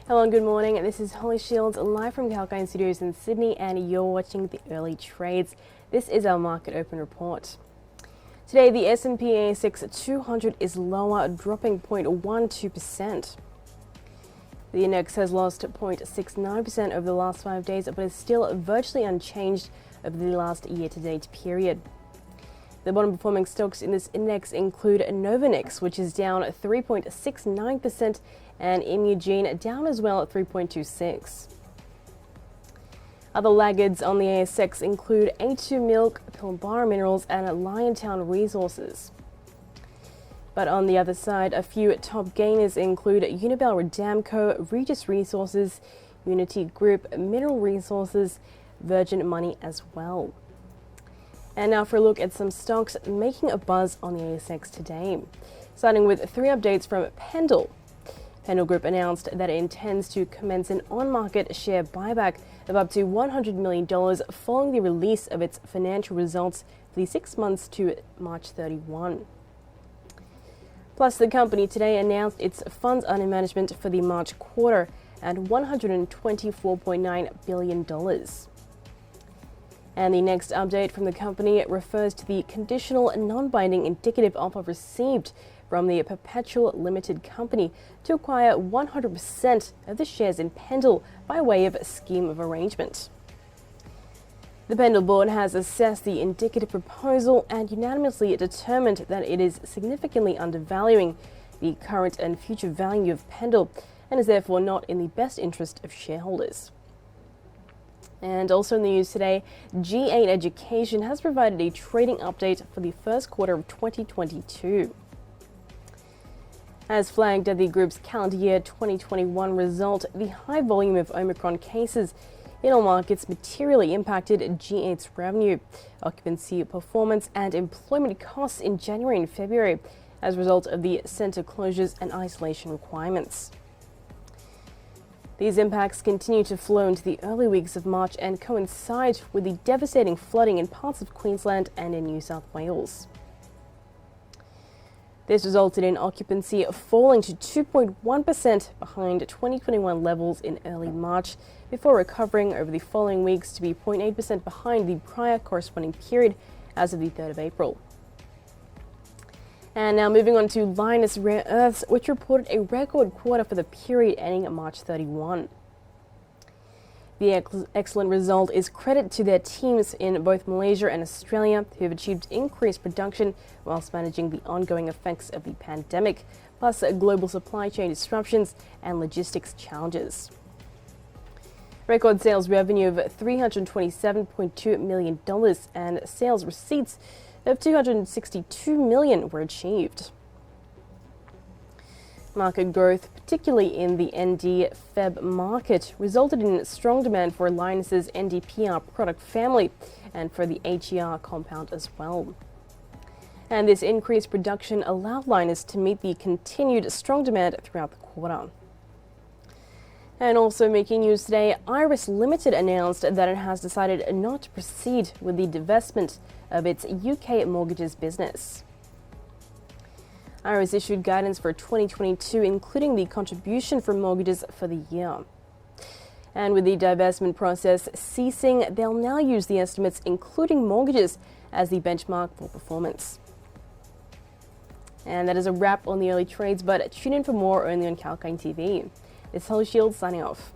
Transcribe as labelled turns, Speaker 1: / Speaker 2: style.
Speaker 1: Hello and good morning. This is Holly Shields live from Calcine Studios in Sydney, and you're watching the early trades. This is our market open report. Today, the S&P ASX 200 is lower, dropping 0.12%. The index has lost 0.69% over the last 5 days, but is still virtually unchanged over the last year-to-date period. The bottom performing stocks in this index include Novonix, which is down 3.69%, and IMUGENE down as well at 3.26%. Other laggards on the ASX include A2 Milk, Pilbara Minerals, and Liontown Resources. But on the other side, a few top gainers include Unibel Redamco, Regis Resources, Unity Group, Mineral Resources, Virgin Money as well. And now for a look at some stocks making a buzz on the ASX today. Starting with 3 updates from Pendal. Pendal Group announced that it intends to commence an on-market share buyback of up to $100 million following the release of its financial results for the 6 months to March 31. Plus, the company today announced its funds under management for the March quarter at $124.9 billion. And the next update from the company refers to the conditional non-binding indicative offer received from the Perpetual Limited company to acquire 100% of the shares in Pendal by way of a scheme of arrangement. The Pendal board has assessed the indicative proposal and unanimously determined that it is significantly undervaluing the current and future value of Pendal and is therefore not in the best interest of shareholders. And also in the news today, G8 Education has provided a trading update for the first quarter of 2022. As flagged at the group's calendar year 2021 result, the high volume of Omicron cases in all markets materially impacted G8's revenue, occupancy performance, and employment costs in January and February as a result of the centre closures and isolation requirements. These impacts continue to flow into the early weeks of March and coincide with the devastating flooding in parts of Queensland and in New South Wales. This resulted in occupancy falling to 2.1% behind 2021 levels in early March, before recovering over the following weeks to be 0.8% behind the prior corresponding period as of the 3rd of April. And now moving on to Lynas Rare Earths, which reported a record quarter for the period ending March 31. The excellent result is credit to their teams in both Malaysia and Australia, who have achieved increased production whilst managing the ongoing effects of the pandemic, plus global supply chain disruptions and logistics challenges. Record sales revenue of $327.2 million and sales receipts of $262 million were achieved. Market growth, particularly in the ND/Feb market, resulted in strong demand for Lynas's NdPr product family and for the HER compound as well. And this increased production allowed Lynas to meet the continued strong demand throughout the quarter. And also making news today, Iris Limited announced that it has decided not to proceed with the divestment of its UK mortgages business. Iris issued guidance for 2022, including the contribution from mortgages for the year. And with the divestment process ceasing, they'll now use the estimates, including mortgages, as the benchmark for performance. And that is a wrap on the early trades, but tune in for more only on Calcine TV. It's Holly Shields signing off.